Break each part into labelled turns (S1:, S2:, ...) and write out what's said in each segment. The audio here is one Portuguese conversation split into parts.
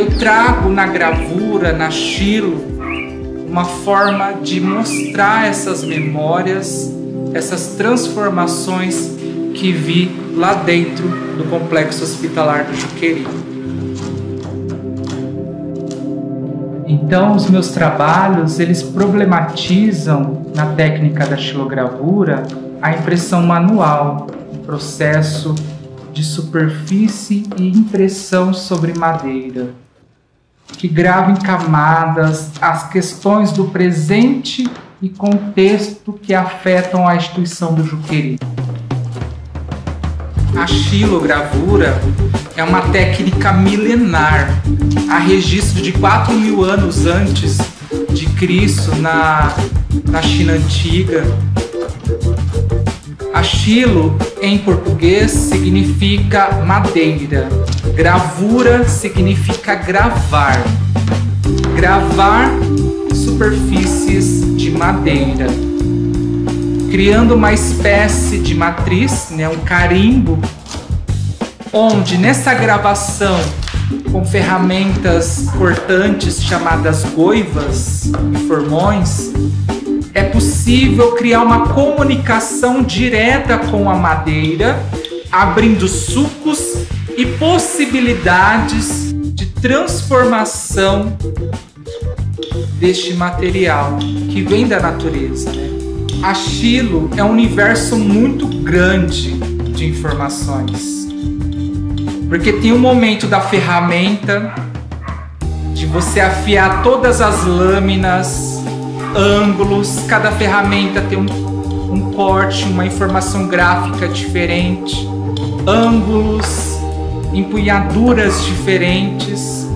S1: eu trago na gravura, na xilo, uma forma de mostrar essas memórias, essas transformações que vi lá dentro do Complexo Hospitalar do Juqueri. Então, os meus trabalhos, eles problematizam na técnica da xilogravura a impressão manual, o processo de superfície e impressão sobre madeira, que grava em camadas as questões do presente e contexto que afetam a instituição do Juqueri. A xilogravura é uma técnica milenar. Há registro de 4.000 anos antes de Cristo na China Antiga. A xilo, em português, significa madeira. Gravura significa gravar. Gravar superfícies de madeira, criando uma espécie de matriz, um carimbo, onde nessa gravação, com ferramentas cortantes chamadas goivas e formões, é possível criar uma comunicação direta com a madeira, abrindo sulcos e possibilidades de transformação deste material que vem da natureza. A xilo é um universo muito grande de informações, porque tem um momento da ferramenta, de você afiar todas as lâminas, ângulos, cada ferramenta tem um corte, uma informação gráfica diferente, ângulos, empunhaduras diferentes,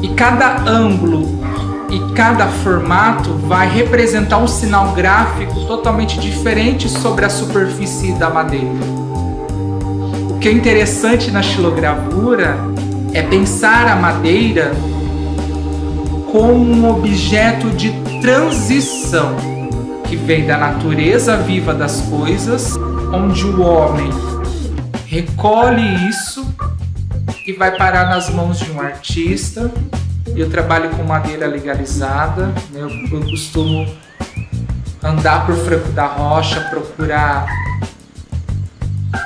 S1: e cada ângulo e cada formato vai representar um sinal gráfico totalmente diferente sobre a superfície da madeira. O que é interessante na xilogravura é pensar a madeira como um objeto de transição que vem da natureza viva das coisas, onde o homem recolhe isso e vai parar nas mãos de um artista. Eu trabalho com madeira legalizada, eu costumo andar por Franco da Rocha, procurar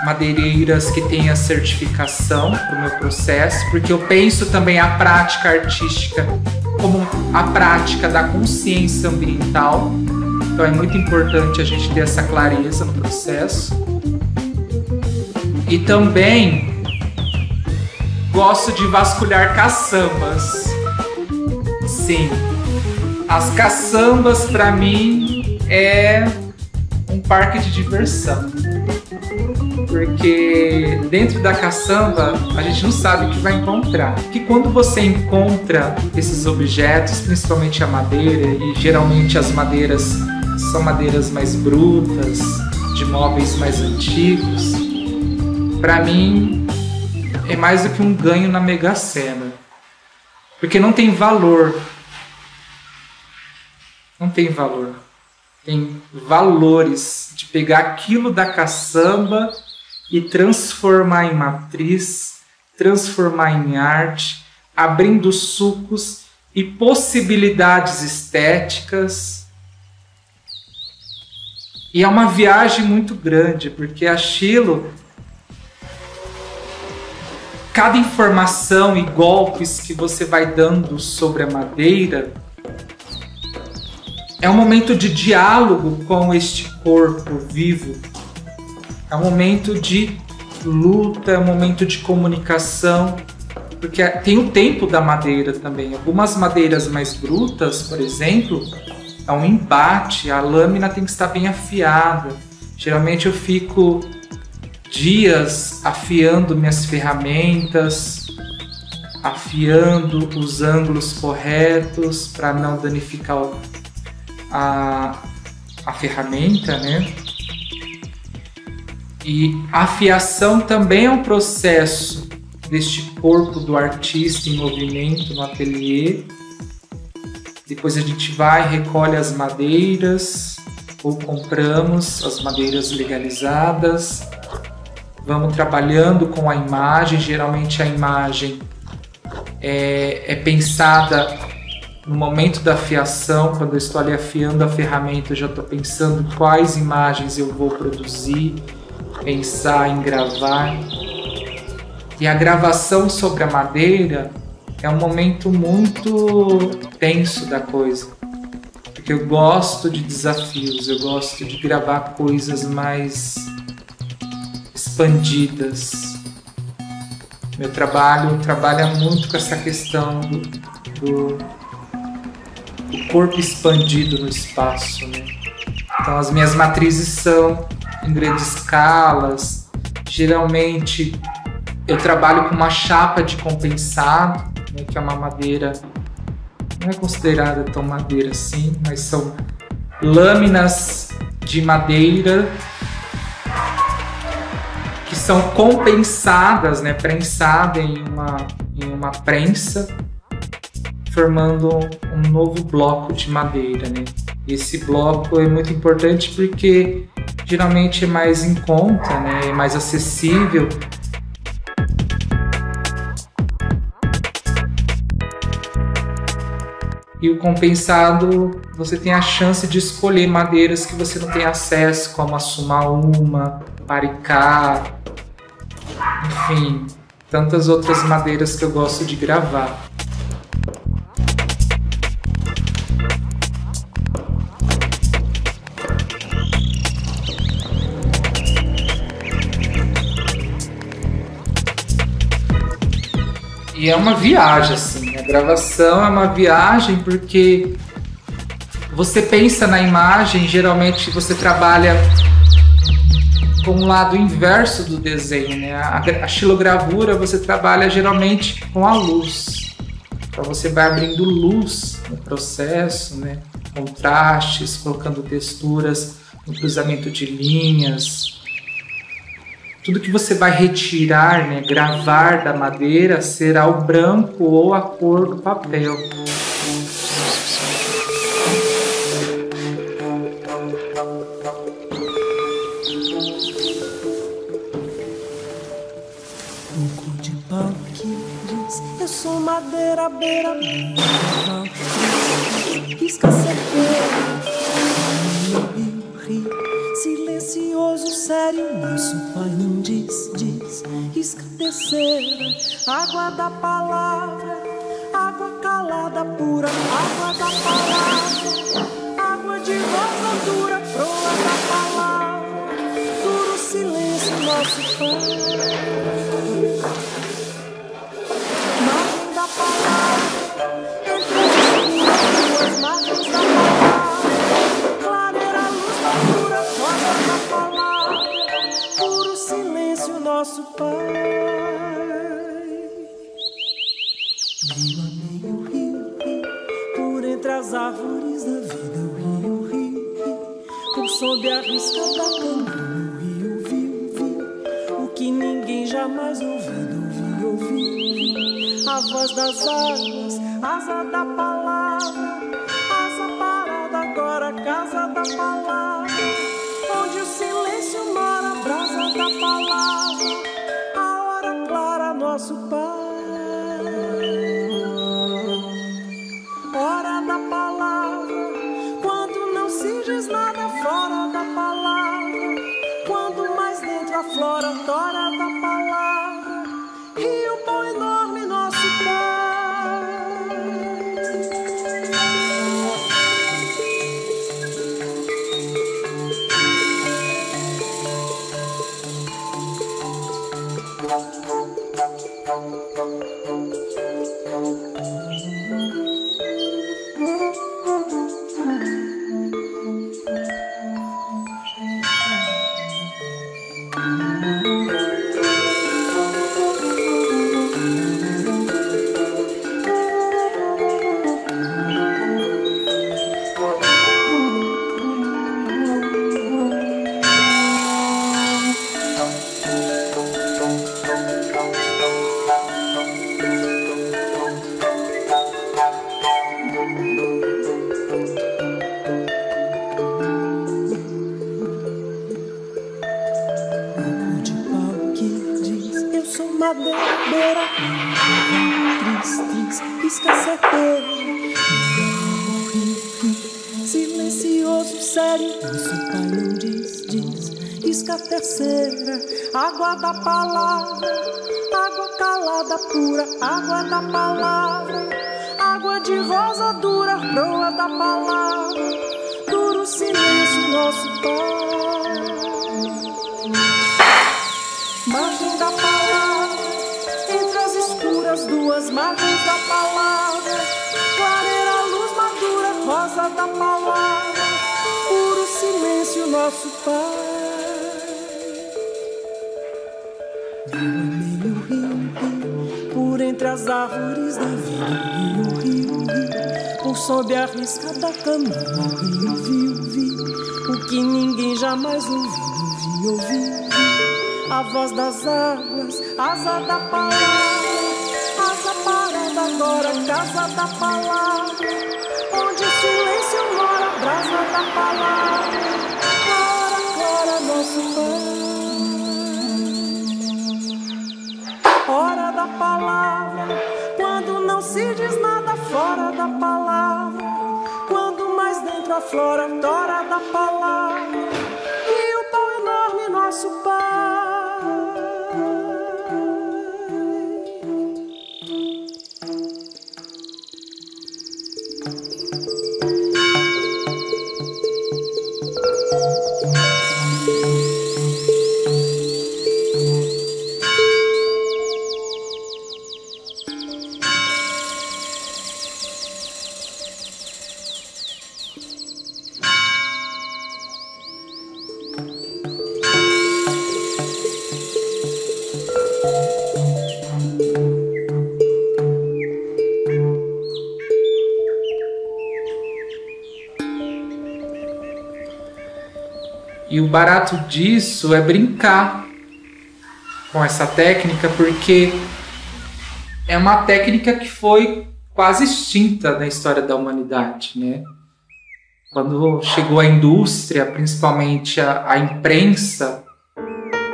S1: madeireiras que tenham certificação para o meu processo, porque eu penso também a prática artística como a prática da consciência ambiental. Então é muito importante a gente ter essa clareza no processo. E também gosto de vasculhar caçambas. Sim, as caçambas para mim é um parque de diversão, porque dentro da caçamba a gente não sabe o que vai encontrar. Que quando você encontra esses objetos, principalmente a madeira, e geralmente as madeiras são madeiras mais brutas, de móveis mais antigos, para mim é mais do que um ganho na Mega Sena, porque não tem valor. Não tem valor. Tem valores de pegar aquilo da caçamba e transformar em matriz, transformar em arte, abrindo sulcos e possibilidades estéticas. E é uma viagem muito grande, porque a xilo, cada informação e golpes que você vai dando sobre a madeira é um momento de diálogo com este corpo vivo. É um momento de luta, é um momento de comunicação, porque tem o tempo da madeira também. Algumas madeiras mais brutas, por exemplo, é um embate, a lâmina tem que estar bem afiada. Geralmente eu fico dias afiando minhas ferramentas, afiando os ângulos corretos para não danificar a ferramenta, né? E a afiação também é um processo deste corpo do artista em movimento no ateliê. Depois a gente vai, recolhe as madeiras ou compramos as madeiras legalizadas, Vamos trabalhando com a imagem. Geralmente a imagem é pensada no momento da afiação. Quando eu estou ali afiando a ferramenta, eu já estou pensando quais imagens eu vou produzir, pensar em gravar. E a gravação sobre a madeira é um momento muito tenso da coisa, porque eu gosto de desafios, eu gosto de gravar coisas mais expandidas. Meu trabalho trabalha muito com essa questão do corpo expandido no espaço, né? Então as minhas matrizes são em grandes escalas. Geralmente eu trabalho com uma chapa de compensado, né, que é uma madeira, não é considerada tão madeira assim, mas são lâminas de madeira que são compensadas, né, prensadas em uma prensa, formando um novo bloco de madeira, né? Esse bloco é muito importante porque geralmente é mais em conta, né, é mais acessível. E o compensado, você tem a chance de escolher madeiras que você não tem acesso, como a sumaúma, paricá, enfim, tantas outras madeiras que eu gosto de gravar. E é uma viagem, assim, a gravação é uma viagem porque você pensa na imagem, geralmente você trabalha com um lado inverso do desenho, né? A xilogravura você trabalha geralmente com a luz, então você vai abrindo luz no processo, né? Contrastes, colocando texturas no cruzamento de linhas. Tudo que você vai retirar, né, gravar da madeira, será o branco ou a cor do papel.
S2: Um cor de pau que diz: eu sou madeira, beira, risca certeira. Rio, silencioso, sério, nosso pai não diz, risca terceira, água da palavra, água calada pura, água da palavra, água de rosa dura, proa da palavra, duro silêncio, nosso pai. Margem da palavra, entre as margens da palavra, clareira, luz da pura, rosa da palavra, puro silêncio, nosso Pai. Rio a meio, rio, por entre as árvores da vida, o rio, por sob a risca da canoa, o rio viu, o que ninguém jamais ouviu. A voz das águas, asa da palavra, asa parada agora, casa da palavra, onde o silêncio mora, brasa da palavra, a hora clara, nosso Pai. Hora da palavra, quando não se diz nada fora da palavra, quando mais dentro aflora, tora da palavra, rio bom enorme, nosso Pai. madeira, tris, pisca certeira. Silencioso, sério, nosso pai não diz. Isca terceira, água da palavra, água calada pura, água da palavra, água de rosa dura, proa da palavra, duro silêncio, nosso pai. Margem da palavra, entre as escuras duas margens da palavra, clareira, luz madura, rosa da palavra, puro silêncio, nosso pai. Meio rio, por entre as árvores da vida, rio, por sob a risca da canoa, viu, o que ninguém jamais ouviu, a voz das águas, asa da palavra, asa parada agora, casa da palavra, onde o silêncio mora, brasa da palavra, clara, nosso pai. Hora da palavra, quando não se diz nada fora da palavra, quando mais dentro aflora, tora da palavra, e o pau enorme, nosso pai.
S1: E o barato disso é brincar com essa técnica, porque é uma técnica que foi quase extinta na história da humanidade, né? Quando chegou a indústria, principalmente a imprensa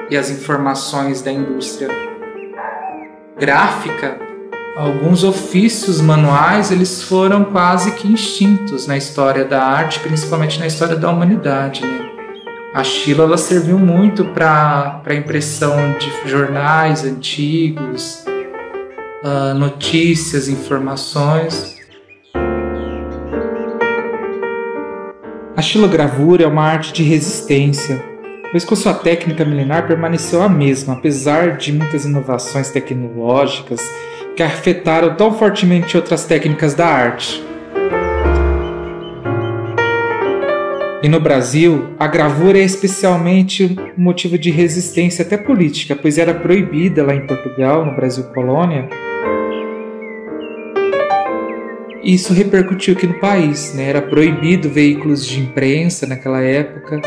S1: e as informações da indústria gráfica, alguns ofícios manuais eles foram quase que extintos na história da arte, principalmente na história da humanidade, né? A Sheila ela serviu muito para a impressão de jornais antigos, notícias, informações. A xilogravura é uma arte de resistência, pois com sua técnica milenar permaneceu a mesma, apesar de muitas inovações tecnológicas que afetaram tão fortemente outras técnicas da arte. E no Brasil, a gravura é especialmente um motivo de resistência até política, pois era proibida lá em Portugal, no Brasil colônia. E isso repercutiu aqui no país, né? Era proibido veículos de imprensa naquela época.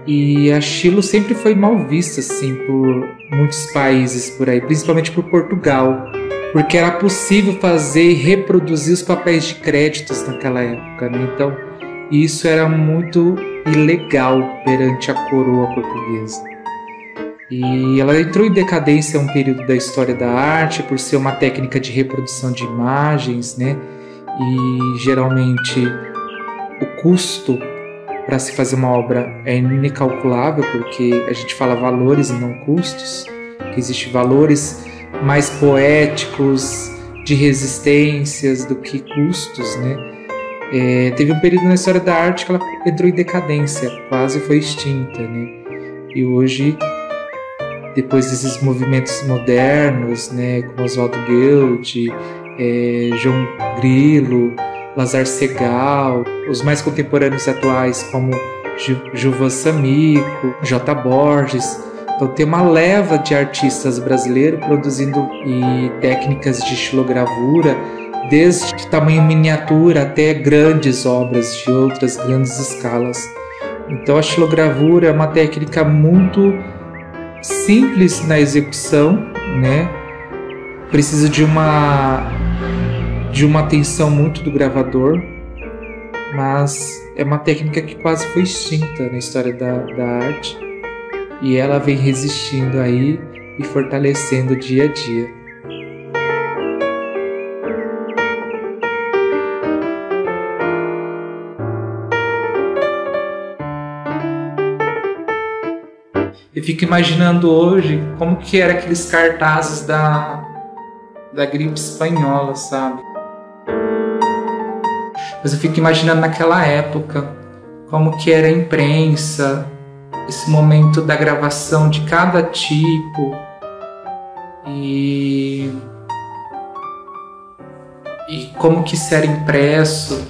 S1: E a Chilo sempre foi mal vista assim, por muitos países por aí, principalmente por Portugal, porque era possível fazer e reproduzir os papéis de créditos naquela época, né? Então, isso era muito ilegal perante a coroa portuguesa. E ela entrou em decadência em um período da história da arte por ser uma técnica de reprodução de imagens, né? E geralmente o custo para se fazer uma obra é incalculável, porque a gente fala valores e não custos, que existem valores mais poéticos de resistências do que custos, né? Teve um período na história da arte que ela entrou em decadência, quase foi extinta, né? E hoje, depois desses movimentos modernos, né, como Oswaldo Guild, João Grilo, Lazar Segal, os mais contemporâneos atuais como Gilvan Samico, J. Borges. Então tem uma leva de artistas brasileiros produzindo técnicas de xilogravura, desde tamanho miniatura até grandes obras de outras grandes escalas. Então a xilogravura é uma técnica muito simples na execução, né? Precisa de uma atenção muito do gravador, mas é uma técnica que quase foi extinta na história da arte, e ela vem resistindo aí e fortalecendo dia a dia. Eu fico imaginando hoje como que eram aqueles cartazes da gripe espanhola, sabe? Mas eu fico imaginando naquela época como que era a imprensa, esse momento da gravação de cada tipo e como que isso era impresso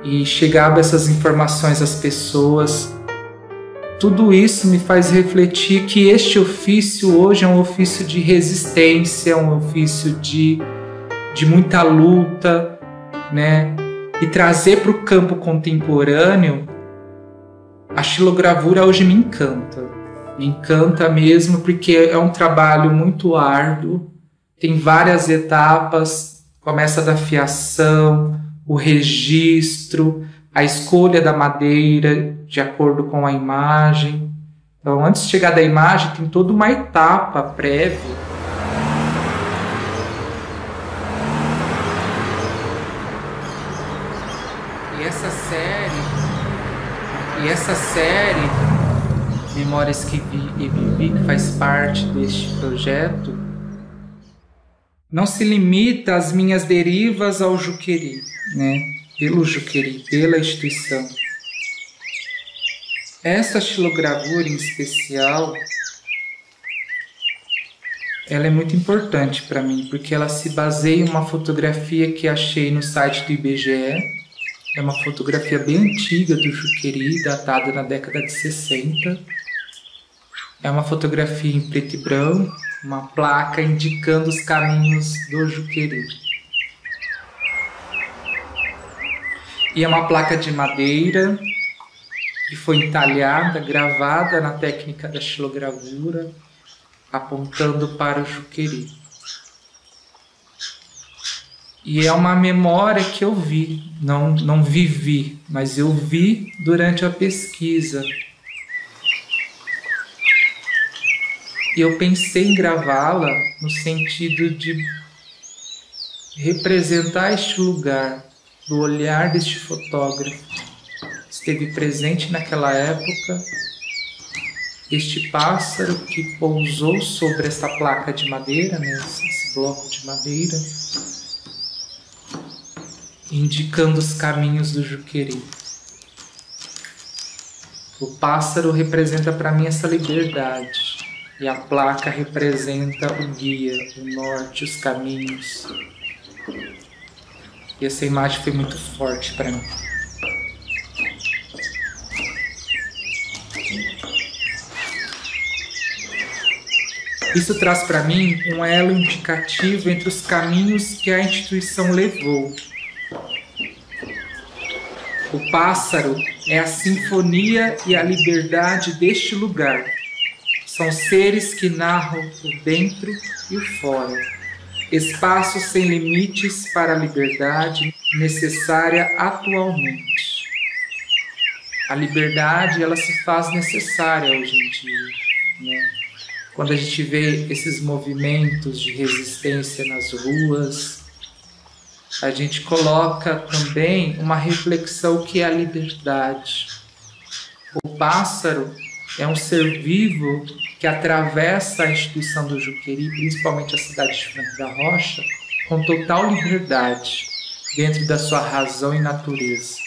S1: e chegava essas informações às pessoas. Tudo isso me faz refletir que este ofício hoje é um ofício de resistência, um ofício de muita luta, né? E trazer para o campo contemporâneo, a xilogravura hoje me encanta mesmo, porque é um trabalho muito árduo, tem várias etapas, começa da fiação, o registro, a escolha da madeira de acordo com a imagem. Então, antes de chegar da imagem, tem toda uma etapa prévia. E essa série, Memórias que Vi e Vivi, que faz parte deste projeto, não se limita às minhas derivas ao Juqueri, né? Pelo Juqueri, pela instituição. Essa xilogravura em especial, ela é muito importante para mim, porque ela se baseia em uma fotografia que achei no site do IBGE. É uma fotografia bem antiga do Juqueri, datada na década de 60. É uma fotografia em preto e branco, uma placa indicando os caminhos do Juqueri. E é uma placa de madeira que foi entalhada, gravada na técnica da xilogravura, apontando para o Juqueri. E é uma memória que eu vi, não vivi, mas eu vi durante a pesquisa. E eu pensei em gravá-la no sentido de representar este lugar, do olhar deste fotógrafo. Esteve presente naquela época, este pássaro que pousou sobre essa placa de madeira, né, esse bloco de madeira, indicando os caminhos do Juqueri. O pássaro representa para mim essa liberdade, e a placa representa o guia, o norte, os caminhos. E essa imagem foi muito forte para mim. Isso traz para mim um elo indicativo entre os caminhos que a instituição levou. O pássaro é a sinfonia e a liberdade deste lugar. São seres que narram o dentro e o fora. Espaços sem limites para a liberdade necessária atualmente. A liberdade, ela se faz necessária hoje em dia, né? Quando a gente vê esses movimentos de resistência nas ruas, a gente coloca também uma reflexão que é a liberdade. O pássaro é um ser vivo que atravessa a instituição do Juqueri, principalmente a cidade de Franco da Rocha, com total liberdade, dentro da sua razão e natureza.